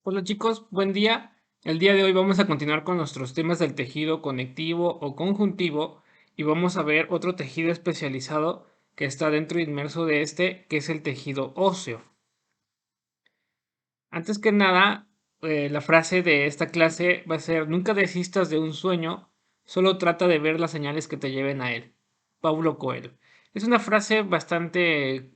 Hola chicos, buen día. El día de hoy vamos a continuar con nuestros temas del tejido conectivo o conjuntivo y vamos a ver otro tejido especializado que está dentro e inmerso de este, que es el tejido óseo. Antes que nada, la frase de esta clase va a ser: nunca desistas de un sueño, solo trata de ver las señales que te lleven a él. Paulo Coelho. Es una frase bastante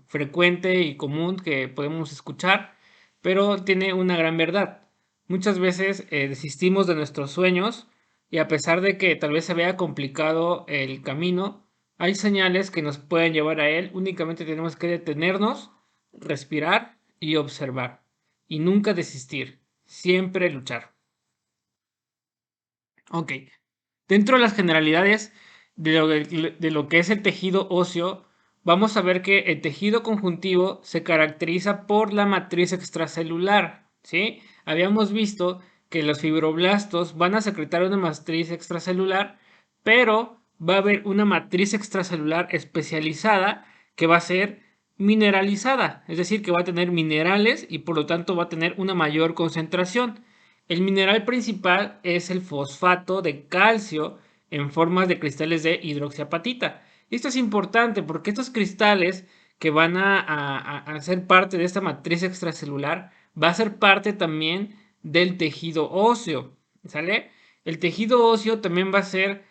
frecuente y común que podemos escuchar, pero tiene una gran verdad. Muchas veces desistimos de nuestros sueños y a pesar de que tal vez se vea complicado el camino, hay señales que nos pueden llevar a él. Únicamente tenemos que detenernos, respirar y observar. Y nunca desistir. Siempre luchar. Ok. Dentro de las generalidades de lo que es el tejido óseo, vamos a ver que el tejido conjuntivo se caracteriza por la matriz extracelular, ¿sí? Habíamos visto que los fibroblastos van a secretar una matriz extracelular, pero va a haber una matriz extracelular especializada que va a ser mineralizada, es decir, que va a tener minerales y por lo tanto va a tener una mayor concentración. El mineral principal es el fosfato de calcio en formas de cristales de hidroxiapatita. Esto es importante porque estos cristales que van a ser parte de esta matriz extracelular va a ser parte también del tejido óseo, ¿sale? El tejido óseo también va a ser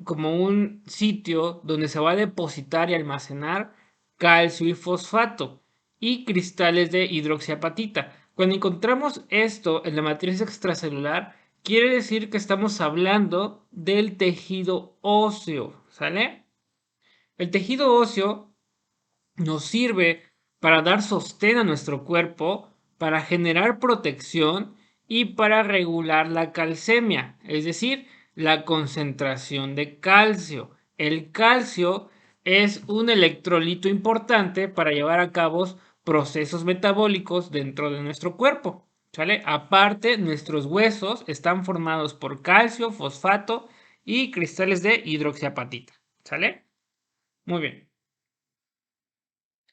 como un sitio donde se va a depositar y almacenar calcio y fosfato y cristales de hidroxiapatita. Cuando encontramos esto en la matriz extracelular, quiere decir que estamos hablando del tejido óseo, ¿sale? El tejido óseo nos sirve para dar sostén a nuestro cuerpo, para generar protección y para regular la calcemia, es decir, la concentración de calcio. El calcio es un electrolito importante para llevar a cabo procesos metabólicos dentro de nuestro cuerpo. ¿Sale? Aparte, nuestros huesos están formados por calcio, fosfato y cristales de hidroxiapatita. ¿Sale? Muy bien.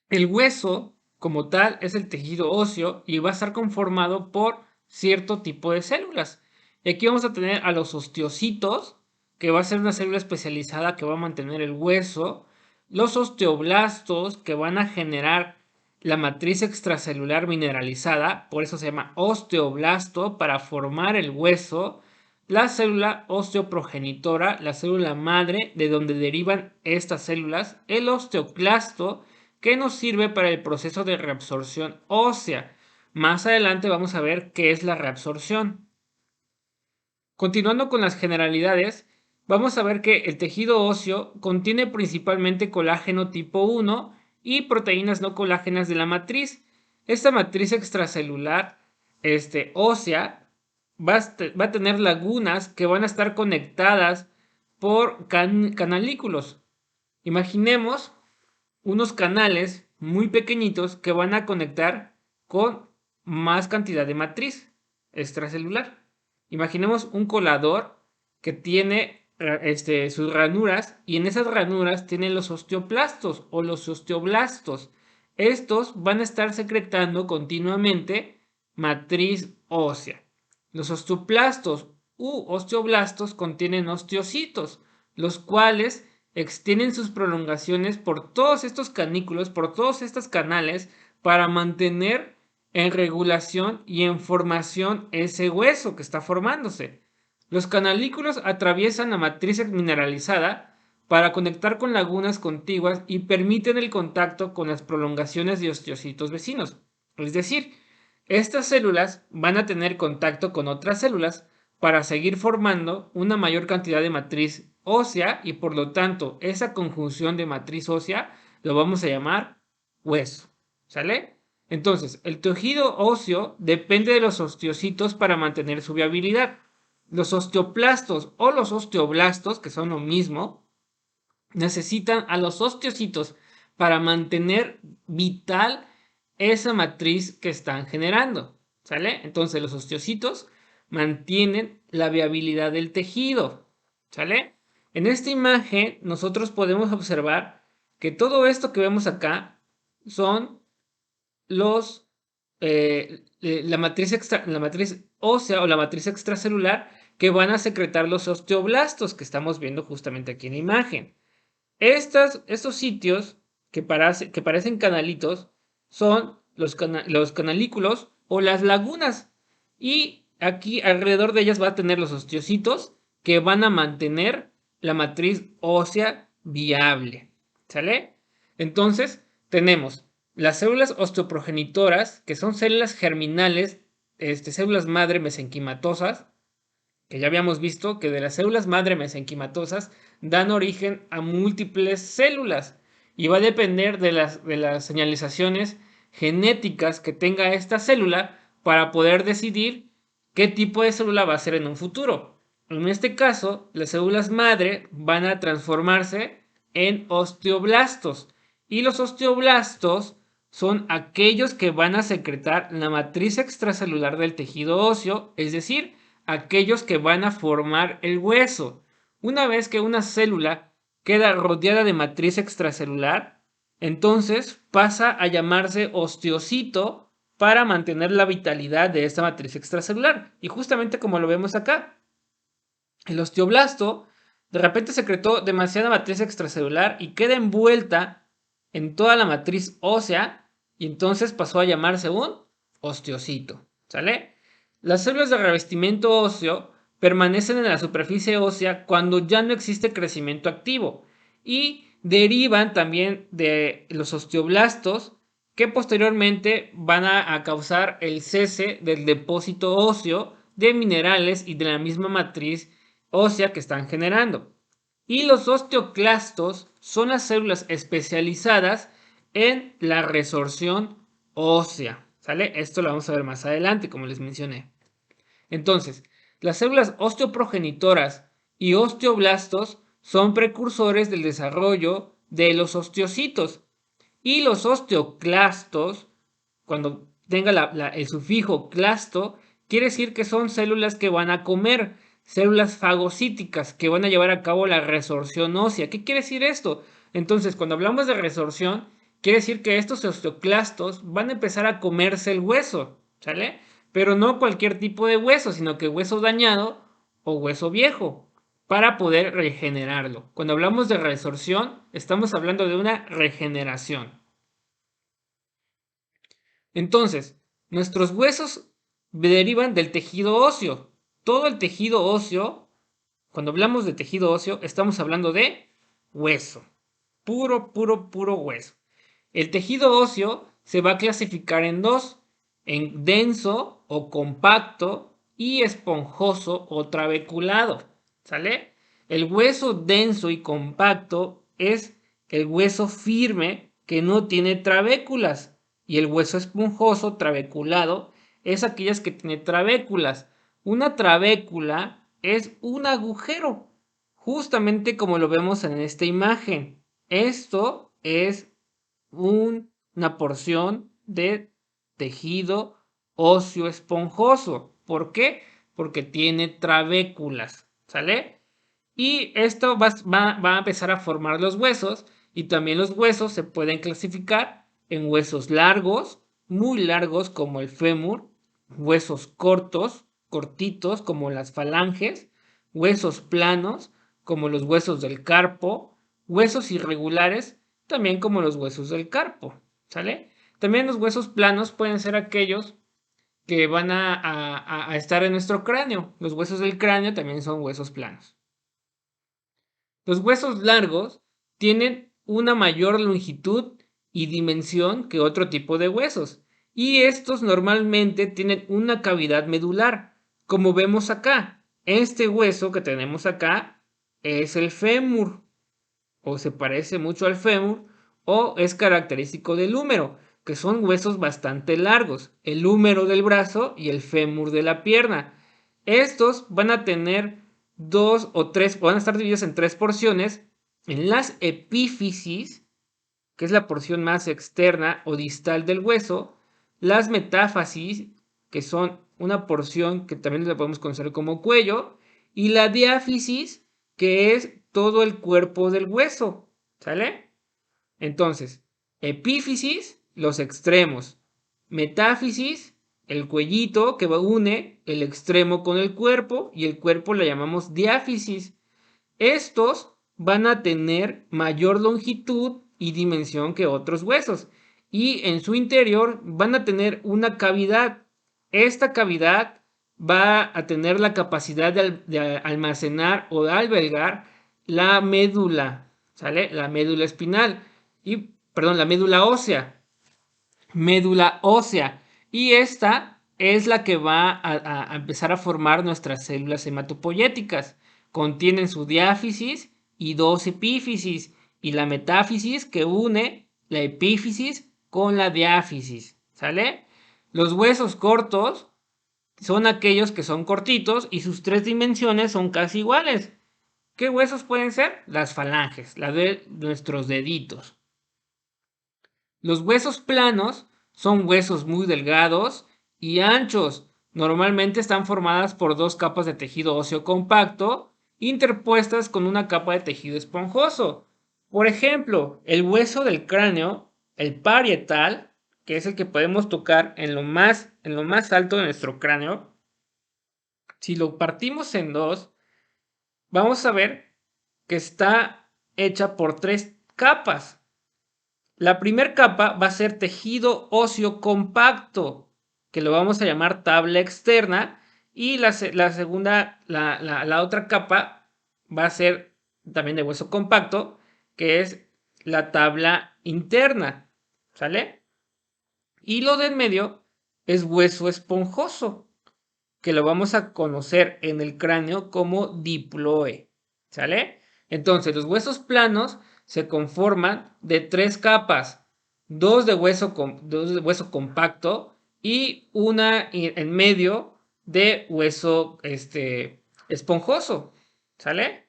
El hueso, como tal, es el tejido óseo y va a estar conformado por cierto tipo de células. Y aquí vamos a tener a los osteocitos, que va a ser una célula especializada que va a mantener el hueso, los osteoblastos, que van a generar la matriz extracelular mineralizada, por eso se llama osteoblasto, para formar el hueso, la célula osteoprogenitora, la célula madre de donde derivan estas células, el osteoclasto, que nos sirve para el proceso de reabsorción ósea. Más adelante vamos a ver qué es la reabsorción. Continuando con las generalidades, vamos a ver que el tejido óseo contiene principalmente colágeno tipo 1 y proteínas no colágenas de la matriz. Esta matriz extracelular ósea va a tener lagunas que van a estar conectadas por canalículos. Imaginemos unos canales muy pequeñitos que van a conectar con más cantidad de matriz extracelular. Imaginemos un colador que tiene sus ranuras y en esas ranuras tienen los osteoplastos o los osteoblastos. Estos van a estar secretando continuamente matriz ósea. Los osteoplastos u osteoblastos contienen osteocitos, los cuales extienden sus prolongaciones por todos estos canículos, por todos estos canales, para mantener en regulación y en formación ese hueso que está formándose. Los canalículos atraviesan la matriz mineralizada para conectar con lagunas contiguas y permiten el contacto con las prolongaciones de osteocitos vecinos. Es decir, estas células van a tener contacto con otras células para seguir formando una mayor cantidad de matriz ósea y por lo tanto esa conjunción de matriz ósea lo vamos a llamar hueso. ¿Sale? Entonces, el tejido óseo depende de los osteocitos para mantener su viabilidad. Los osteoplastos o los osteoblastos, que son lo mismo, necesitan a los osteocitos para mantener vital esa matriz que están generando. ¿Sale? Entonces los osteocitos mantienen la viabilidad del tejido. ¿Sale? En esta imagen nosotros podemos observar que todo esto que vemos acá son los la matriz ósea o la matriz extracelular que van a secretar los osteoblastos que estamos viendo justamente aquí en la imagen. Estos sitios que parecen canalitos son los canalículos o las lagunas. Y aquí alrededor de ellas va a tener los osteocitos que van a mantener la matriz ósea viable. ¿Sale? Entonces, tenemos las células osteoprogenitoras, que son células germinales, células madre mesenquimatosas, que ya habíamos visto que de las células madre mesenquimatosas dan origen a múltiples células y va a depender de las señalizaciones genéticas que tenga esta célula para poder decidir qué tipo de célula va a ser en un futuro. En este caso, las células madre van a transformarse en osteoblastos y los osteoblastos son aquellos que van a secretar la matriz extracelular del tejido óseo, es decir, aquellos que van a formar el hueso. Una vez que una célula queda rodeada de matriz extracelular, entonces pasa a llamarse osteocito para mantener la vitalidad de esta matriz extracelular. Y justamente como lo vemos acá, el osteoblasto de repente secretó demasiada matriz extracelular y queda envuelta en toda la matriz ósea y entonces pasó a llamarse un osteocito. ¿Sale? Las células de revestimiento óseo permanecen en la superficie ósea cuando ya no existe crecimiento activo y derivan también de los osteoblastos que posteriormente van a causar el cese del depósito óseo de minerales y de la misma matriz ósea que están generando. Y los osteoclastos son las células especializadas en la resorción ósea. ¿Sale? Esto lo vamos a ver más adelante, como les mencioné. Entonces, las células osteoprogenitoras y osteoblastos son precursores del desarrollo de los osteocitos. Y los osteoclastos, cuando tenga el sufijo clasto, quiere decir que son células que van a comer, células fagocíticas que van a llevar a cabo la resorción ósea. ¿Qué quiere decir esto? Entonces, cuando hablamos de resorción, quiere decir que estos osteoclastos van a empezar a comerse el hueso, ¿sale? Pero no cualquier tipo de hueso, sino que hueso dañado o hueso viejo, para poder regenerarlo. Cuando hablamos de resorción, estamos hablando de una regeneración. Entonces, nuestros huesos derivan del tejido óseo. Todo el tejido óseo, cuando hablamos de tejido óseo, estamos hablando de hueso. Puro, puro, puro hueso. El tejido óseo se va a clasificar en dos, en denso o compacto y esponjoso o trabeculado. ¿Sale? El hueso denso y compacto es el hueso firme que no tiene trabéculas y el hueso esponjoso trabeculado es aquellas que tiene trabéculas. Una trabécula es un agujero, justamente como lo vemos en esta imagen. Esto es una porción de tejido óseo esponjoso. ¿Por qué? Porque tiene trabéculas, ¿sale? Y esto va a empezar a formar los huesos y también los huesos se pueden clasificar en huesos largos, muy largos como el fémur, huesos cortos, cortitos como las falanges, huesos planos como los huesos del carpo, huesos irregulares también como los huesos del carpo, ¿sale? También los huesos planos pueden ser aquellos que van a estar en nuestro cráneo. Los huesos del cráneo también son huesos planos. Los huesos largos tienen una mayor longitud y dimensión que otro tipo de huesos, y estos normalmente tienen una cavidad medular, como vemos acá. Este hueso que tenemos acá es el fémur, o se parece mucho al fémur, o es característico del húmero, que son huesos bastante largos, el húmero del brazo y el fémur de la pierna. Estos van a tener dos o tres, van a estar divididos en tres porciones. En las epífisis, que es la porción más externa o distal del hueso, las metáfasis, que son una porción que también la podemos conocer como cuello, y la diáfisis, que es todo el cuerpo del hueso, ¿sale? Entonces, epífisis, los extremos, Metáfisis, el cuellito que une el extremo con el cuerpo y el cuerpo le llamamos diáfisis. Estos van a tener mayor longitud y dimensión que otros huesos y en su interior van a tener una cavidad. Esta cavidad va a tener la capacidad de almacenar o de albergar la médula, ¿sale? La médula espinal y, perdón, la médula ósea. Y esta es la que va a empezar a formar nuestras células hematopoyéticas. Contienen su diáfisis y dos epífisis y la metáfisis que une la epífisis con la diáfisis, ¿sale? Los huesos cortos son aquellos que son cortitos y sus tres dimensiones son casi iguales. ¿Qué huesos pueden ser? Las falanges, la de nuestros deditos. Los huesos planos son huesos muy delgados y anchos. Normalmente están formadas por dos capas de tejido óseo compacto interpuestas con una capa de tejido esponjoso. Por ejemplo, el hueso del cráneo, el parietal, que es el que podemos tocar en lo más alto de nuestro cráneo, si lo partimos en dos, vamos a ver que está hecha por tres capas. La primera capa va a ser tejido óseo compacto, que lo vamos a llamar tabla externa, y la segunda, la otra capa va a ser también de hueso compacto, que es la tabla interna, ¿sale? Y lo de en medio es hueso esponjoso, que lo vamos a conocer en el cráneo como diploe, ¿sale? Entonces, los huesos planos se conforman de tres capas, dos de hueso compacto y una en medio de hueso esponjoso, ¿sale?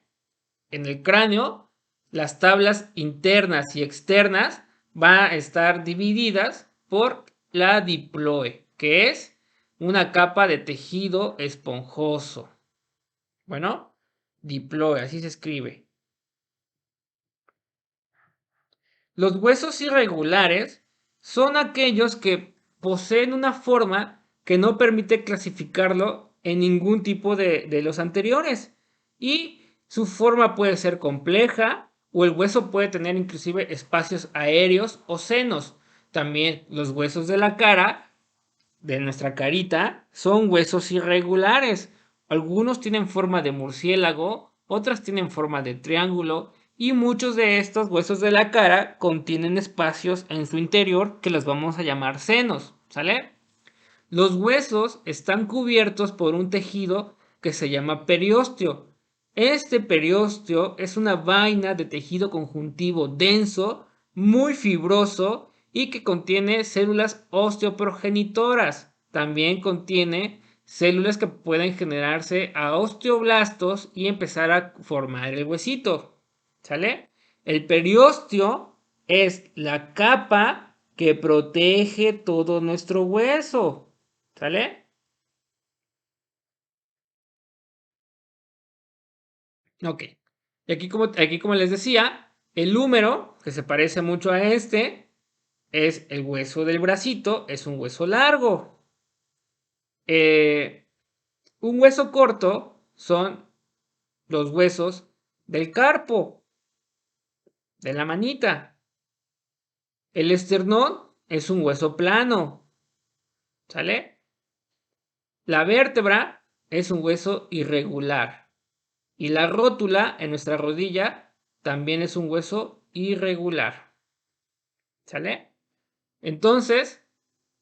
En el cráneo, las tablas internas y externas van a estar divididas por la diploe, que es una capa de tejido esponjoso. Bueno, diploe, así se escribe. Los huesos irregulares son aquellos que poseen una forma que no permite clasificarlo en ningún tipo de los anteriores. Y su forma puede ser compleja o el hueso puede tener inclusive espacios aéreos o senos. También los huesos de la cara, de nuestra carita, son huesos irregulares. Algunos tienen forma de murciélago, otras tienen forma de triángulo y muchos de estos huesos de la cara contienen espacios en su interior que los vamos a llamar senos, ¿sale? Los huesos están cubiertos por un tejido que se llama periósteo. Este periósteo es una vaina de tejido conjuntivo denso, muy fibroso y que contiene células osteoprogenitoras. También contiene células que pueden generarse a osteoblastos y empezar a formar el huesito. ¿Sale? El periósteo es la capa que protege todo nuestro hueso. ¿Sale? Ok. Y aquí como les decía, el húmero, que se parece mucho a este, es el hueso del bracito, es un hueso largo. Un hueso corto son los huesos del carpo, de la manita. El esternón es un hueso plano, ¿sale? La vértebra es un hueso irregular. Y la rótula en nuestra rodilla también es un hueso irregular, ¿sale? Entonces,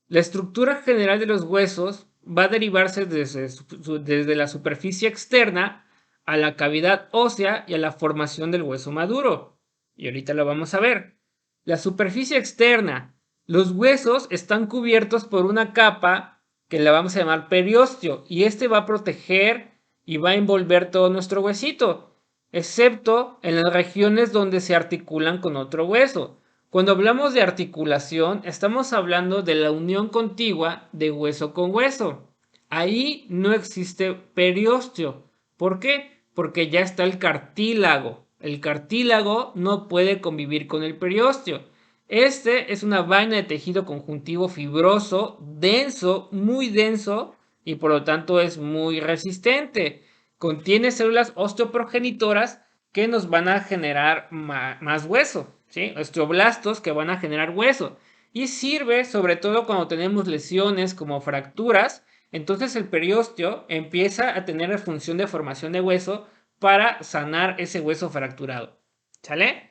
la estructura general de los huesos va a derivarse desde la superficie externa a la cavidad ósea y a la formación del hueso maduro. Y ahorita lo vamos a ver. La superficie externa. Los huesos están cubiertos por una capa que la vamos a llamar periósteo y este va a proteger y va a envolver todo nuestro huesito, excepto en las regiones donde se articulan con otro hueso. Cuando hablamos de articulación, estamos hablando de la unión contigua de hueso con hueso. Ahí no existe periósteo. ¿Por qué? Porque ya está el cartílago. El cartílago no puede convivir con el periósteo. Este es una vaina de tejido conjuntivo fibroso, denso, muy denso y por lo tanto es muy resistente. Contiene células osteoprogenitoras que nos van a generar más hueso, ¿sí? Osteoblastos que van a generar hueso. Y sirve sobre todo cuando tenemos lesiones como fracturas. Entonces el periósteo empieza a tener la función de formación de hueso para sanar ese hueso fracturado. ¿Sale?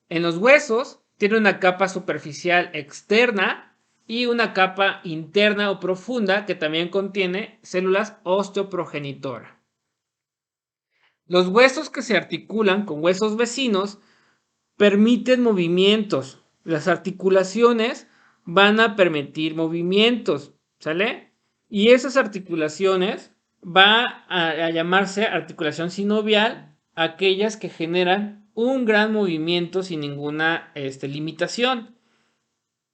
En los huesos tiene una capa superficial externa y una capa interna o profunda que también contiene células osteoprogenitoras. Los huesos que se articulan con huesos vecinos permiten movimientos. Las articulaciones van a permitir movimientos, ¿sale? Y esas articulaciones va a llamarse articulación sinovial, aquellas que generan un gran movimiento sin ninguna limitación.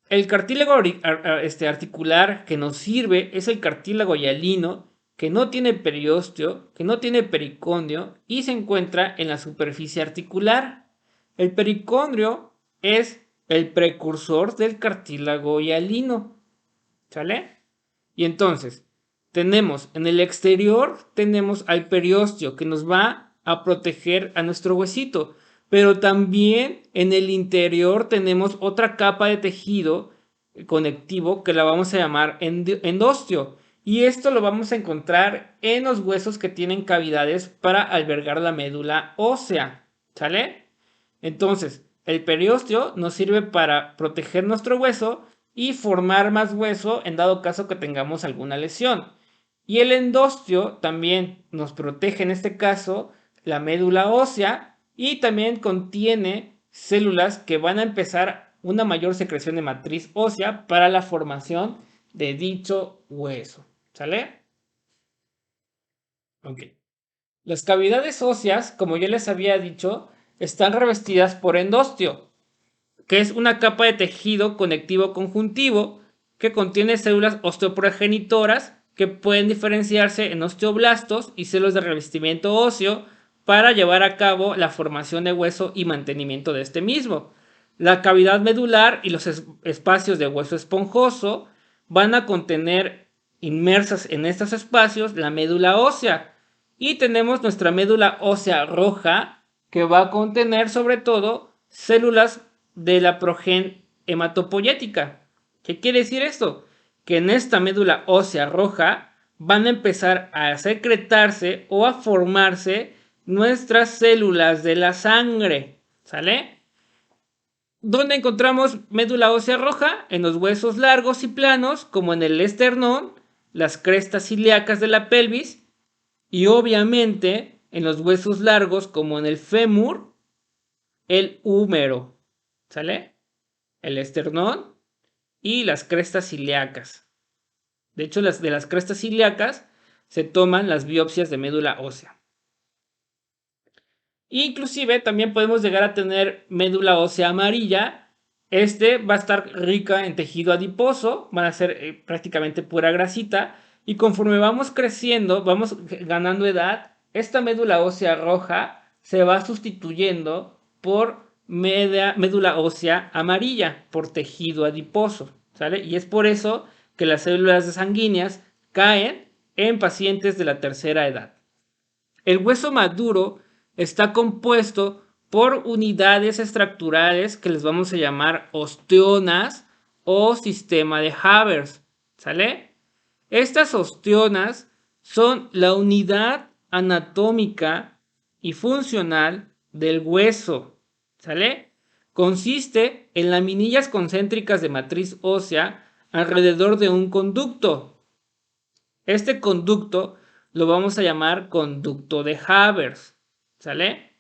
El cartílago articular que nos sirve es el cartílago hialino, que no tiene periósteo, que no tiene pericondrio y se encuentra en la superficie articular. El pericondrio es el precursor del cartílago hialino. ¿Sale? Y entonces, tenemos en el exterior, tenemos al periósteo que nos va a proteger a nuestro huesito, pero también en el interior tenemos otra capa de tejido conectivo que la vamos a llamar endosteo. Y esto lo vamos a encontrar en los huesos que tienen cavidades para albergar la médula ósea. ¿Sale? Entonces, el periósteo nos sirve para proteger nuestro hueso y formar más hueso en dado caso que tengamos alguna lesión. Y el endosteo también nos protege en este caso la médula ósea y también contiene células que van a empezar una mayor secreción de matriz ósea para la formación de dicho hueso. ¿Sale? Ok. Las cavidades óseas, como ya les había dicho, están revestidas por endosteo, que es una capa de tejido conectivo conjuntivo que contiene células osteoprogenitoras que pueden diferenciarse en osteoblastos y células de revestimiento óseo para llevar a cabo la formación de hueso y mantenimiento de este mismo. La cavidad medular y los espacios de hueso esponjoso van a contener inmersas en estos espacios la médula ósea. Y tenemos nuestra médula ósea roja que va a contener sobre todo células de la progen hematopoyética. ¿Qué quiere decir esto? Que en esta médula ósea roja van a empezar a secretarse o a formarse nuestras células de la sangre. ¿Sale? ¿Dónde encontramos médula ósea roja? En los huesos largos y planos, como en el esternón, las crestas ilíacas de la pelvis y obviamente en los huesos largos, como en el fémur, el húmero. ¿Sale? El esternón y las crestas ilíacas. De hecho, de las crestas ilíacas se toman las biopsias de médula ósea. Inclusive también podemos llegar a tener médula ósea amarilla. Va a estar rica en tejido adiposo, van a ser prácticamente pura grasita. Y conforme vamos creciendo, vamos ganando edad, esta médula ósea roja se va sustituyendo por médula ósea amarilla, por tejido adiposo. ¿Sale? Y es por eso que las células sanguíneas caen en pacientes de la tercera edad. El hueso maduro está compuesto por unidades estructurales que les vamos a llamar osteonas o sistema de Havers. ¿Sale? Estas osteonas son la unidad anatómica y funcional del hueso. ¿Sale? Consiste en laminillas concéntricas de matriz ósea alrededor de un conducto. Este conducto lo vamos a llamar conducto de Havers. ¿Sale?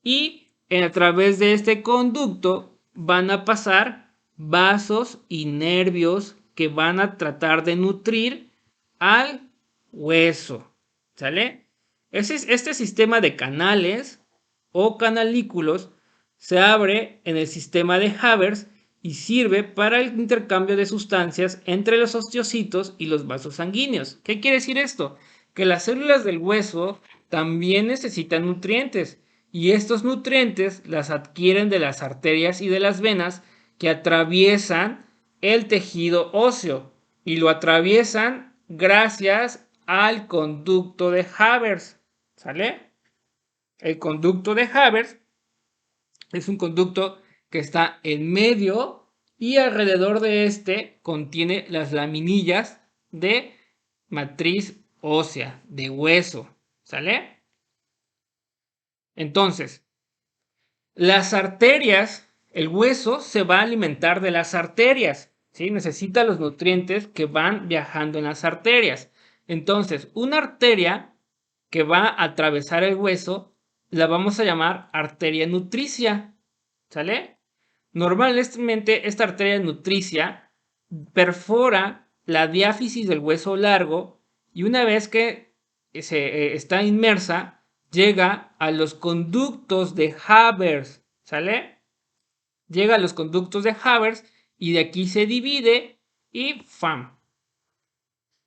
Y a través de este conducto van a pasar vasos y nervios que van a tratar de nutrir al hueso. ¿Sale? Este sistema de canales o canalículos se abre en el sistema de Havers y sirve para el intercambio de sustancias entre los osteocitos y los vasos sanguíneos. ¿Qué quiere decir esto? Que las células del hueso también necesitan nutrientes y estos nutrientes las adquieren de las arterias y de las venas que atraviesan el tejido óseo y lo atraviesan gracias al conducto de Havers, ¿sale? El conducto de Havers es un conducto que está en medio y alrededor de este contiene las laminillas de matriz ósea, de hueso, ¿sale? Entonces, las arterias, el hueso se va a alimentar de las arterias, ¿sí? Necesita los nutrientes que van viajando en las arterias. Entonces, una arteria que va a atravesar el hueso la vamos a llamar arteria nutricia, ¿sale? Normalmente esta arteria nutricia perfora la diáfisis del hueso largo y una vez que está inmersa, llega a los conductos de Havers, ¿sale? Llega a los conductos de Havers y de aquí se divide y ¡fam!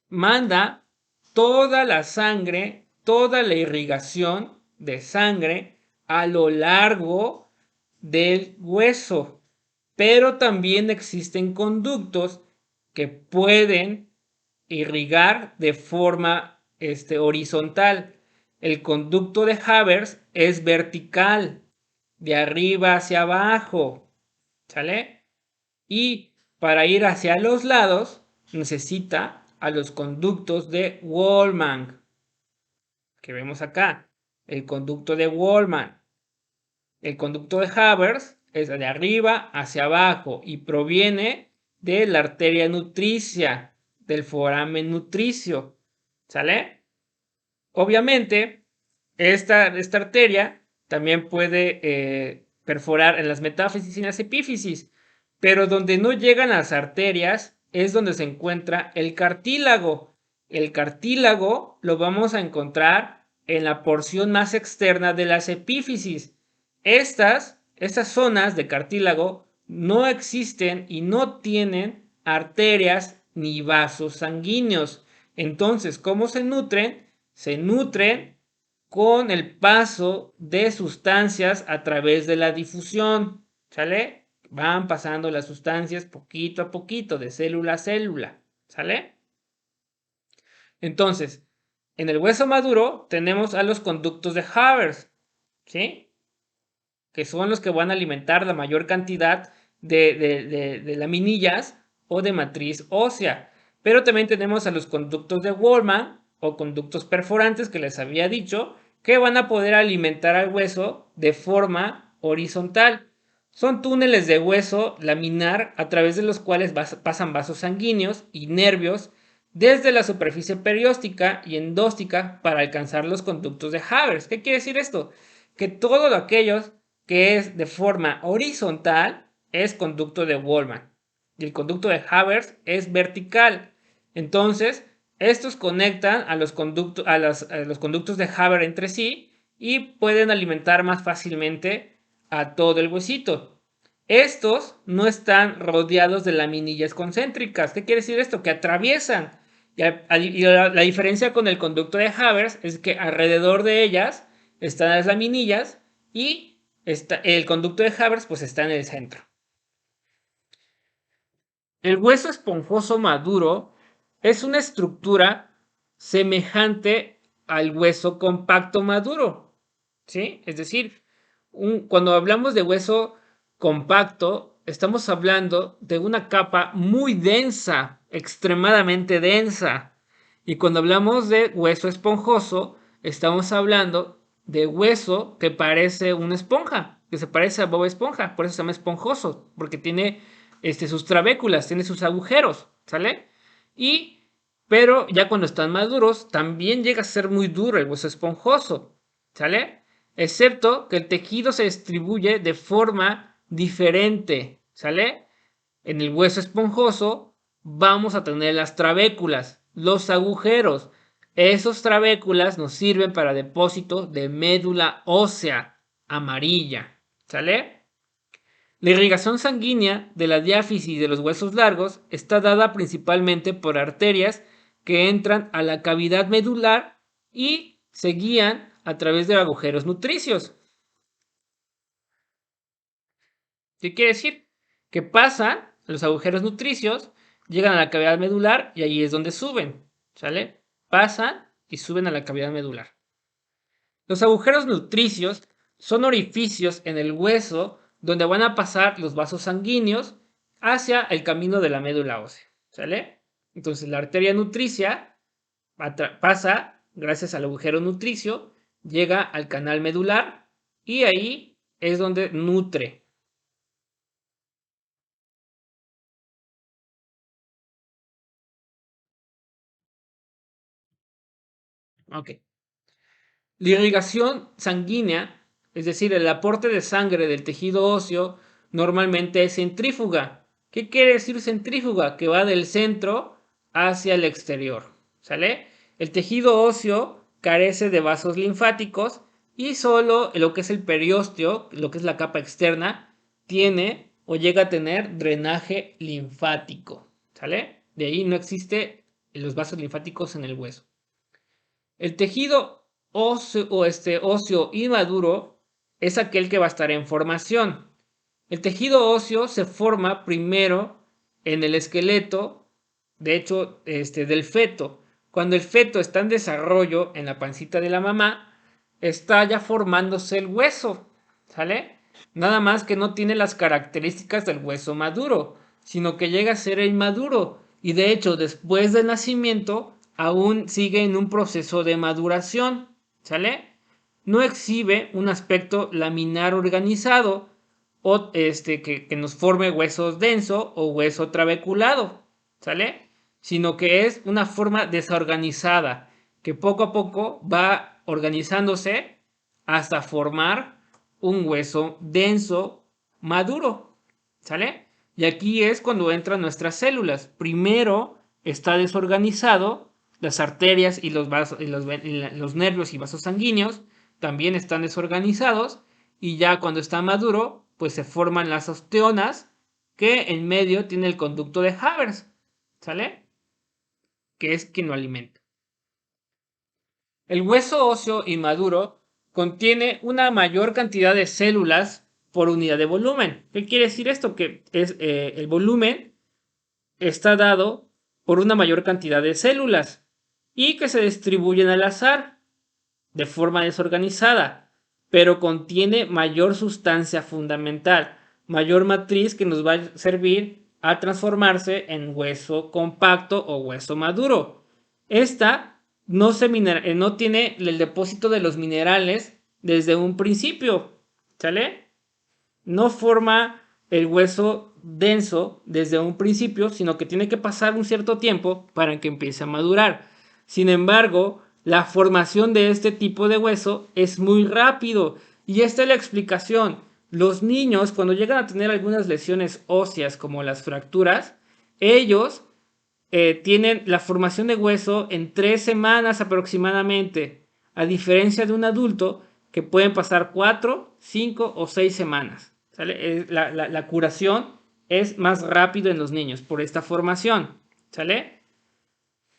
Manda toda la sangre, toda la irrigación de sangre a lo largo del hueso. Pero también existen conductos que pueden irrigar de forma horizontal. El conducto de Havers es vertical, de arriba hacia abajo, ¿sale? Y para ir hacia los lados necesita a los conductos de Wolfman, que vemos acá, el conducto de Wolfman. El conducto de Havers es de arriba hacia abajo y proviene de la arteria nutricia, del foramen nutricio, ¿sale? Obviamente, esta arteria también puede perforar en las metáfisis y en las epífisis, pero donde no llegan las arterias es donde se encuentra el cartílago. El cartílago lo vamos a encontrar en la porción más externa de las epífisis. Estas zonas de cartílago no existen y no tienen arterias ni vasos sanguíneos. Entonces, ¿cómo se nutren? Se nutren con el paso de sustancias a través de la difusión, ¿sale? Van pasando las sustancias poquito a poquito, de célula a célula, ¿sale? Entonces, en el hueso maduro tenemos a los conductos de Havers, ¿sí? Que son los que van a alimentar la mayor cantidad de laminillas o de matriz ósea. Pero también tenemos a los conductos de Wolfman o conductos perforantes que les había dicho, que van a poder alimentar al hueso de forma horizontal. Son túneles de hueso laminar a través de los cuales pasan vasos sanguíneos y nervios desde la superficie perióstica y endóstica para alcanzar los conductos de Havers. ¿Qué quiere decir esto? Que todos aquellos que es de forma horizontal es conducto de Wolfman y el conducto de Havers es vertical. Entonces, estos conectan a los conductos de Havers entre sí y pueden alimentar más fácilmente a todo el huesito. Estos no están rodeados de laminillas concéntricas. ¿Qué quiere decir esto? Que atraviesan. Y la diferencia con el conducto de Havers es que alrededor de ellas están las laminillas y el conducto de Havers pues está en el centro. El hueso esponjoso maduro es una estructura semejante al hueso compacto maduro, ¿sí? Es decir, cuando hablamos de hueso compacto, estamos hablando de una capa muy densa, extremadamente densa. Y cuando hablamos de hueso esponjoso, estamos hablando de hueso que parece una esponja, que se parece a Bob Esponja, por eso se llama esponjoso, porque tiene sus trabéculas, tiene sus agujeros, ¿sale? Pero ya cuando están maduros, también llega a ser muy duro el hueso esponjoso, ¿sale? Excepto que el tejido se distribuye de forma diferente, ¿sale? En el hueso esponjoso vamos a tener las trabéculas, los agujeros. Esos trabéculas nos sirven para depósito de médula ósea amarilla, ¿sale? La irrigación sanguínea de la diáfisis de los huesos largos está dada principalmente por arterias que entran a la cavidad medular y se guían a través de agujeros nutricios. ¿Qué quiere decir? que pasan los agujeros nutricios, llegan a la cavidad medular y ahí es donde suben, ¿sale? Pasan y suben a la cavidad medular. Los agujeros nutricios son orificios en el hueso donde van a pasar los vasos sanguíneos hacia el camino de la médula ósea, ¿sale? Entonces la arteria nutricia pasa, gracias al agujero nutricio, llega al canal medular y ahí es donde nutre. Ok. La irrigación sanguínea, es decir, el aporte de sangre del tejido óseo, normalmente es centrífuga. ¿Qué quiere decir centrífuga? Que va del centro hacia el exterior. ¿Sale? El tejido óseo carece de vasos linfáticos y solo lo que es el periósteo, lo que es la capa externa, tiene o llega a tener drenaje linfático. ¿Sale? De ahí no existe los vasos linfáticos en el hueso. El tejido óseo inmaduro es aquel que va a estar en formación. El tejido óseo se forma primero en el esqueleto, de hecho, del feto. Cuando el feto está en desarrollo en la pancita de la mamá, está ya formándose el hueso, ¿sale? Nada más que no tiene las características del hueso maduro, sino que llega a ser inmaduro. Y de hecho, después del nacimiento, aún sigue en un proceso de maduración, ¿sale? No exhibe un aspecto laminar organizado o que nos forme huesos denso o hueso trabeculado, ¿sale? Sino que es una forma desorganizada que poco a poco va organizándose hasta formar un hueso denso maduro, ¿sale? Y aquí es cuando entran nuestras células. Primero está desorganizado, las arterias y los vasos, y los nervios y vasos sanguíneos también están desorganizados y ya cuando está maduro, pues se forman las osteonas que en medio tiene el conducto de Havers, ¿sale? Que es quien lo alimenta. El hueso óseo inmaduro contiene una mayor cantidad de células por unidad de volumen. ¿Qué quiere decir esto? Que es, el volumen está dado por una mayor cantidad de células y que se distribuyen al azar de forma desorganizada, pero contiene mayor sustancia fundamental, mayor matriz que nos va a servir a transformarse en hueso compacto o hueso maduro. Esta no tiene el depósito de los minerales desde un principio, ¿sale? No forma el hueso denso desde un principio, sino que tiene que pasar un cierto tiempo para que empiece a madurar. Sin embargo, la formación de este tipo de hueso es muy rápido y esta es la explicación. Los niños, cuando llegan a tener algunas lesiones óseas como las fracturas, ellos tienen la formación de hueso en 3 semanas aproximadamente, a diferencia de un adulto que pueden pasar 4, 5 o 6 semanas. ¿Sale? La curación es más rápido en los niños por esta formación. ¿Sale?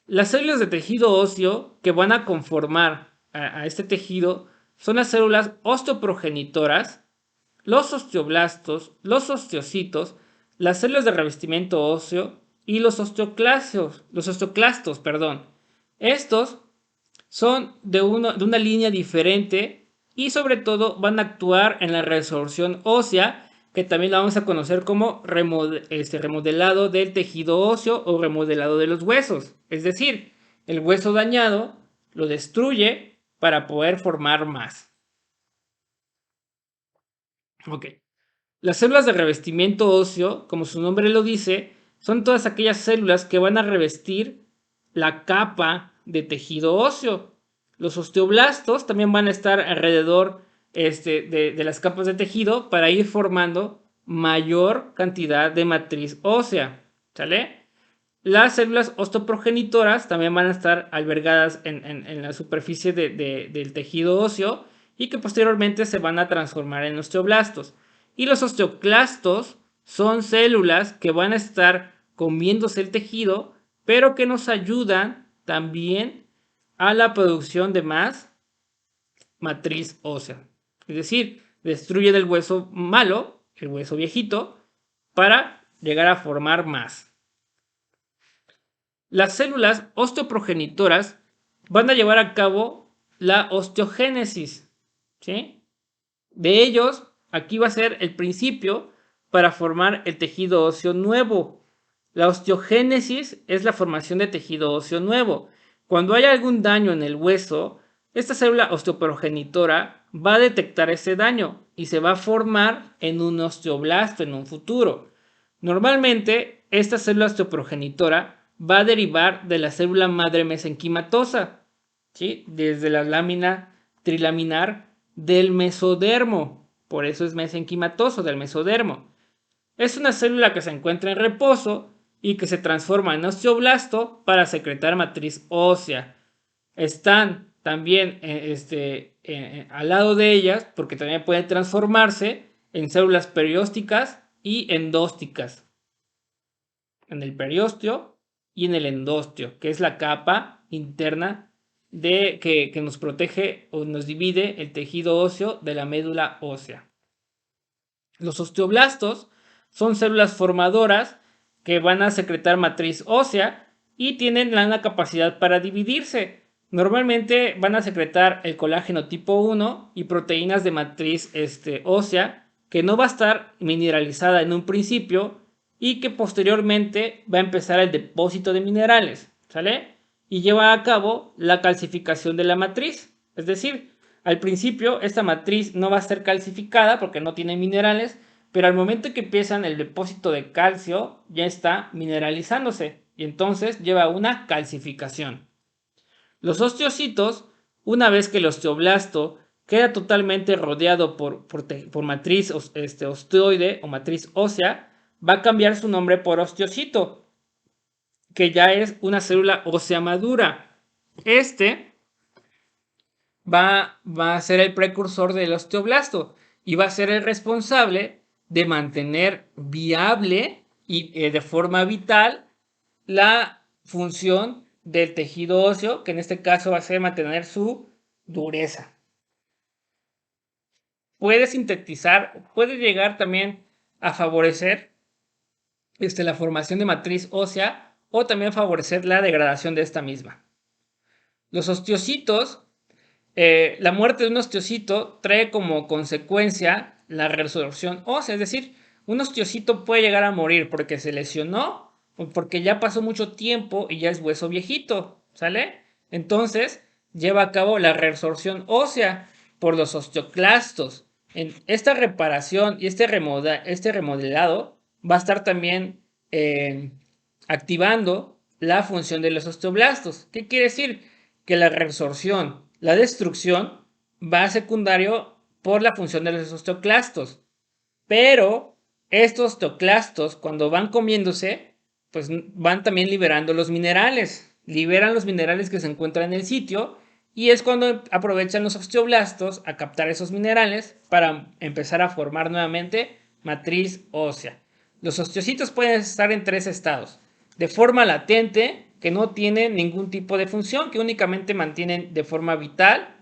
Las células de tejido óseo que van a conformar a este tejido son las células osteoprogenitoras, los osteoblastos, los osteocitos, las células de revestimiento óseo y los osteoclastos, perdón. Estos son de una línea diferente y sobre todo van a actuar en la resorción ósea, que también la vamos a conocer como remodelado del tejido óseo o remodelado de los huesos. Es decir, el hueso dañado lo destruye para poder formar más. Ok. Las células de revestimiento óseo, como su nombre lo dice, son todas aquellas células que van a revestir la capa de tejido óseo. Los osteoblastos también van a estar alrededor de las capas de tejido para ir formando mayor cantidad de matriz ósea. ¿Sale? Las células osteoprogenitoras también van a estar albergadas en la superficie del tejido óseo y que posteriormente se van a transformar en osteoblastos. Y los osteoclastos son células que van a estar comiéndose el tejido, pero que nos ayudan también a la producción de más matriz ósea. Es decir, destruyen el hueso malo, el hueso viejito, para llegar a formar más. Las células osteoprogenitoras van a llevar a cabo la osteogénesis, ¿sí? De ellos, aquí va a ser el principio para formar el tejido óseo nuevo. La osteogénesis es la formación de tejido óseo nuevo. Cuando hay algún daño en el hueso, esta célula osteoprogenitora va a detectar ese daño y se va a formar en un osteoblasto en un futuro. Normalmente, esta célula osteoprogenitora va a derivar de la célula madre mesenquimatosa, ¿sí? Desde la lámina trilaminar del mesodermo. Por eso es mesenquimatoso del mesodermo. Es una célula que se encuentra en reposo y que se transforma en osteoblasto para secretar matriz ósea. Están también al lado de ellas, porque también pueden transformarse en células periósticas y endósticas. En el periósteo y en el endósteo, que es la capa interna que nos protege o nos divide el tejido óseo de la médula ósea. Los osteoblastos son células formadoras que van a secretar matriz ósea y tienen la capacidad para dividirse. Normalmente van a secretar el colágeno tipo 1 y proteínas de matriz ósea que no va a estar mineralizada en un principio y que posteriormente va a empezar el depósito de minerales, ¿sale? Y lleva a cabo la calcificación de la matriz, es decir, al principio esta matriz no va a ser calcificada porque no tiene minerales, pero al momento que empiezan el depósito de calcio ya está mineralizándose y entonces lleva una calcificación. Los osteocitos, una vez que el osteoblasto queda totalmente rodeado por matriz osteoide o matriz ósea, va a cambiar su nombre por osteocito, que ya es una célula ósea madura. Este va a ser el precursor del osteoblasto y va a ser el responsable de mantener viable y de forma vital la función del tejido óseo, que en este caso va a ser mantener su dureza. Puede sintetizar, puede llegar también a favorecer la formación de matriz ósea o también favorecer la degradación de esta misma. Los osteocitos, la muerte de un osteocito trae como consecuencia la resorción ósea, es decir, un osteocito puede llegar a morir porque se lesionó o porque ya pasó mucho tiempo y ya es hueso viejito, ¿sale? Entonces lleva a cabo la resorción ósea por los osteoclastos. En esta reparación y este remodelado va a estar también activando la función de los osteoblastos. ¿Qué quiere decir? Que la resorción, la destrucción, va a secundario por la función de los osteoclastos. Pero estos osteoclastos, cuando van comiéndose, pues van también liberando los minerales. Liberan los minerales que se encuentran en el sitio y es cuando aprovechan los osteoblastos a captar esos minerales para empezar a formar nuevamente matriz ósea. Los osteocitos pueden estar en tres estados. De forma latente, que no tienen ningún tipo de función, que únicamente mantienen de forma vital,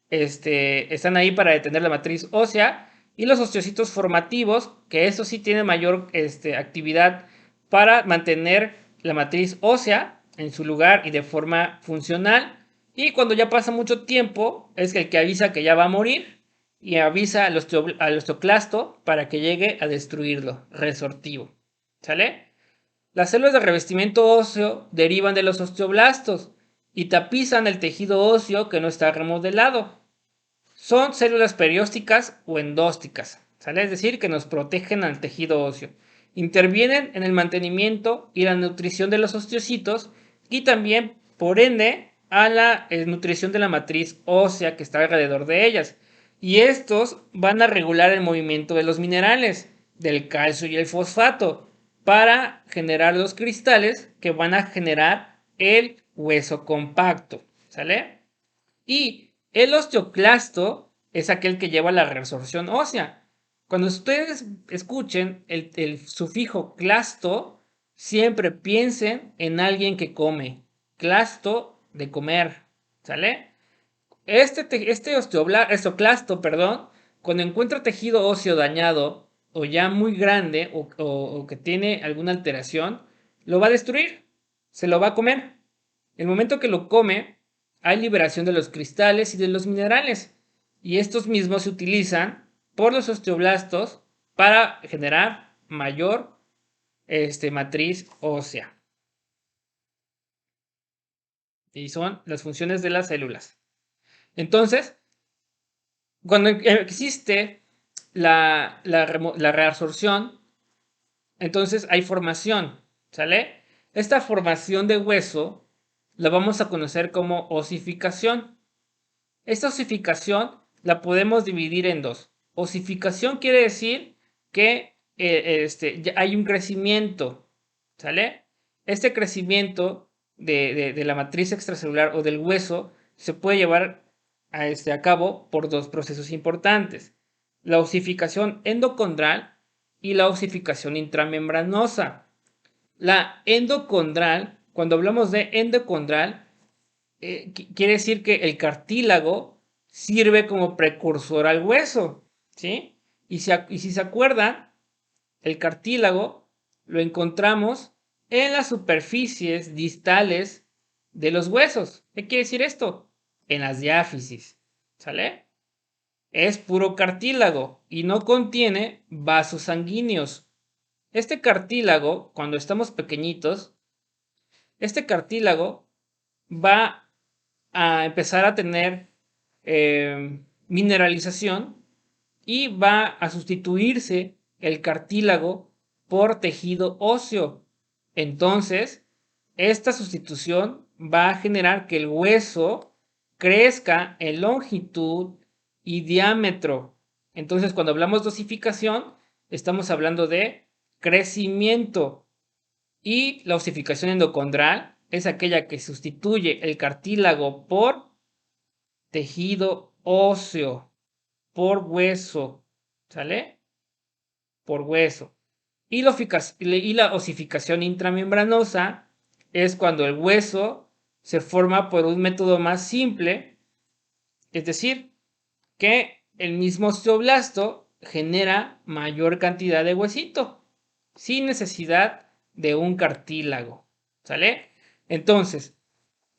están ahí para detener la matriz ósea, y los osteocitos formativos, que eso sí tienen mayor actividad para mantener la matriz ósea en su lugar y de forma funcional, y cuando ya pasa mucho tiempo es el que avisa que ya va a morir y avisa al osteoclasto para que llegue a destruirlo, resortivo, ¿sale? Las células de revestimiento óseo derivan de los osteoblastos y tapizan el tejido óseo que no está remodelado. Son células periósticas o endósticas, ¿sale? Es decir, que nos protegen al tejido óseo. Intervienen en el mantenimiento y la nutrición de los osteocitos y también, por ende, a la nutrición de la matriz ósea que está alrededor de ellas. Y estos van a regular el movimiento de los minerales, del calcio y el fosfato, para generar los cristales que van a generar el hueso compacto, ¿sale? Y el osteoclasto es aquel que lleva la resorción ósea. Cuando ustedes escuchen el sufijo clasto, siempre piensen en alguien que come. Clasto de comer, ¿sale? Este osteoclasto, perdón, cuando encuentra tejido óseo dañado o ya muy grande o que tiene alguna alteración, lo va a destruir, se lo va a comer. El momento que lo come, hay liberación de los cristales y de los minerales, y estos mismos se utilizan por los osteoblastos para generar mayor matriz ósea. Y son las funciones de las células. Entonces, cuando existe la reabsorción, entonces hay formación, ¿sale? Esta formación de hueso la vamos a conocer como osificación. Esta osificación la podemos dividir en dos. Osificación quiere decir que ya hay un crecimiento, ¿sale? Este crecimiento de la matriz extracelular o del hueso se puede llevar a cabo por dos procesos importantes: la osificación endocondral y la osificación intramembranosa. La endocondral, cuando hablamos de endocondral, quiere decir que el cartílago sirve como precursor al hueso, ¿sí? Y si se acuerdan, el cartílago lo encontramos en las superficies distales de los huesos. ¿Qué quiere decir esto? En las diáfisis, ¿sale? Es puro cartílago y no contiene vasos sanguíneos. Este cartílago, cuando estamos pequeñitos, este cartílago va a empezar a tener mineralización y va a sustituirse el cartílago por tejido óseo. Entonces, esta sustitución va a generar que el hueso crezca en longitud y diámetro. Entonces, cuando hablamos de osificación, estamos hablando de crecimiento. Y la osificación endocondral es aquella que sustituye el cartílago por tejido óseo, por hueso, ¿sale? Por hueso. Y la osificación intramembranosa es cuando el hueso se forma por un método más simple, es decir, que el mismo osteoblasto genera mayor cantidad de huesito, sin necesidad de un cartílago, ¿sale? Entonces,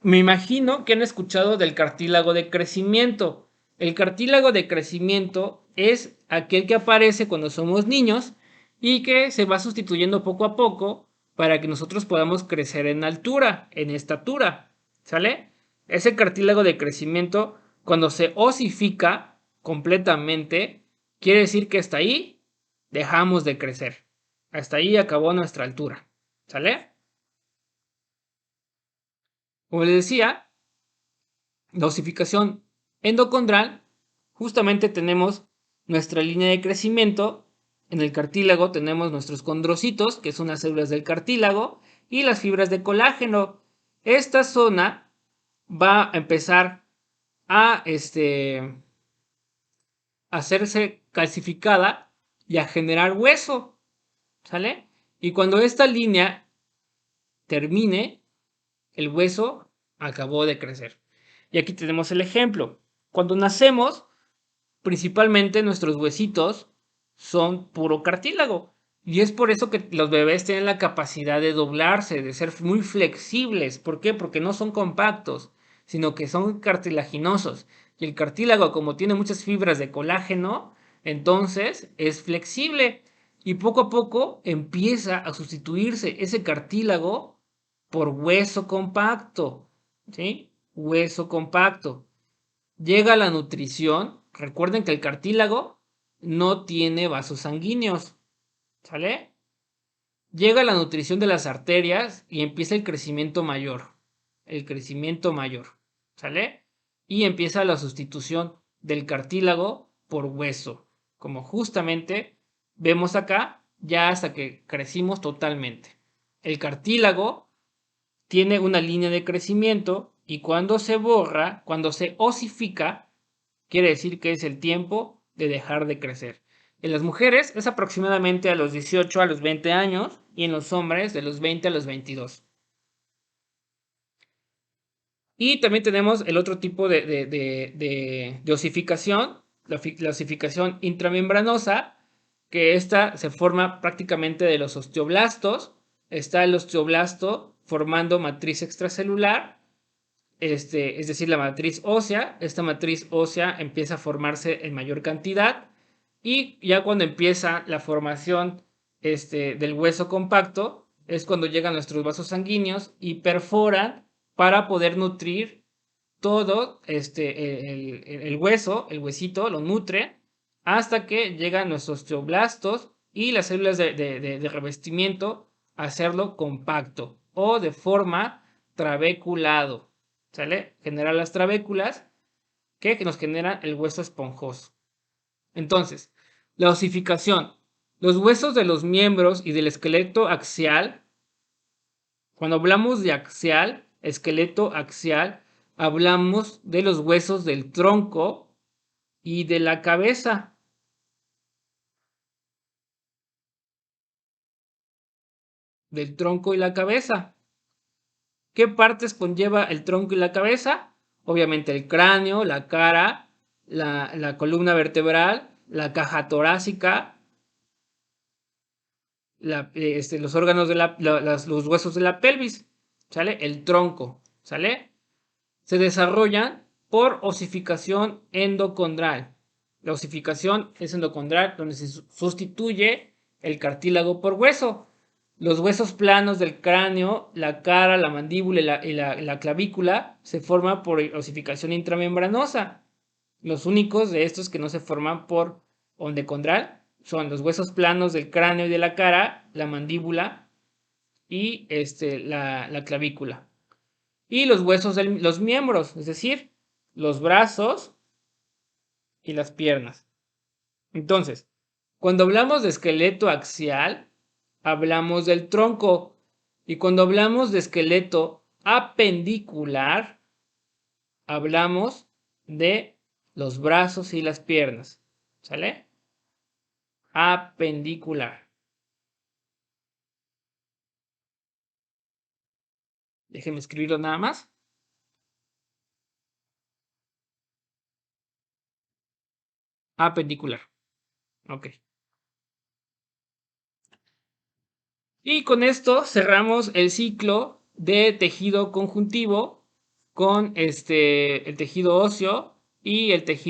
me imagino que han escuchado del cartílago de crecimiento. El cartílago de crecimiento es aquel que aparece cuando somos niños y que se va sustituyendo poco a poco para que nosotros podamos crecer en altura, en estatura, ¿sale? Ese cartílago de crecimiento, cuando se osifica completamente, quiere decir que hasta ahí dejamos de crecer. Hasta ahí acabó nuestra altura, ¿sale? Como les decía, la osificación endocondral, justamente tenemos nuestra línea de crecimiento. En el cartílago tenemos nuestros condrocitos, que son las células del cartílago, y las fibras de colágeno. Esta zona va a empezar a hacerse calcificada y a generar hueso, ¿sale? Y cuando esta línea termine, el hueso acabó de crecer. Y aquí tenemos el ejemplo. Cuando nacemos, principalmente nuestros huesitos son puro cartílago. Y es por eso que los bebés tienen la capacidad de doblarse, de ser muy flexibles. ¿Por qué? Porque no son compactos, sino que son cartilaginosos. Y el cartílago, como tiene muchas fibras de colágeno, entonces es flexible. Y poco a poco empieza a sustituirse ese cartílago por hueso compacto. ¿Sí? Hueso compacto. Llega la nutrición. Recuerden que el cartílago no tiene vasos sanguíneos. ¿Sale? Llega la nutrición de las arterias y empieza el crecimiento mayor. El crecimiento mayor. ¿Sale? Y empieza la sustitución del cartílago por hueso. Como justamente vemos acá, ya hasta que crecimos totalmente. El cartílago tiene una línea de crecimiento y cuando se borra, cuando se osifica, quiere decir que es el tiempo de dejar de crecer. En las mujeres es aproximadamente a los 18 a los 20 años y en los hombres de los 20 a los 22. Y también tenemos el otro tipo de osificación, la osificación intramembranosa, que esta se forma prácticamente de los osteoblastos. Está el osteoblasto formando matriz extracelular, es decir, la matriz ósea. Esta matriz ósea empieza a formarse en mayor cantidad y ya cuando empieza la formación del hueso compacto es cuando llegan nuestros vasos sanguíneos y perforan para poder nutrir todo el hueso, el huesito, lo nutre hasta que llegan nuestros osteoblastos y las células de revestimiento a hacerlo compacto o de forma trabeculado. ¿Sale? Generar las trabéculas que nos generan el hueso esponjoso. Entonces, la osificación. Los huesos de los miembros y del esqueleto axial, cuando hablamos de axial, esqueleto axial, hablamos de los huesos del tronco y de la cabeza. Del tronco y la cabeza. ¿Qué partes conlleva el tronco y la cabeza? Obviamente el cráneo, la cara, la columna vertebral, la caja torácica, los órganos de los huesos de la pelvis, ¿sale? El tronco, ¿sale? Se desarrollan por osificación endocondral. La osificación es endocondral, donde se sustituye el cartílago por hueso. Los huesos planos del cráneo, la cara, la mandíbula y la clavícula se forman por osificación intramembranosa. Los únicos de estos que no se forman por endocondral son los huesos planos del cráneo y de la cara, la mandíbula y la clavícula. Y los huesos de los miembros, es decir, los brazos y las piernas. Entonces, cuando hablamos de esqueleto axial, hablamos del tronco. Y cuando hablamos de esqueleto apendicular, hablamos de los brazos y las piernas. ¿Sale? Apendicular. Déjenme escribirlo nada más. Apendicular. Ok. Y con esto cerramos el ciclo de tejido conjuntivo con el tejido óseo y el tejido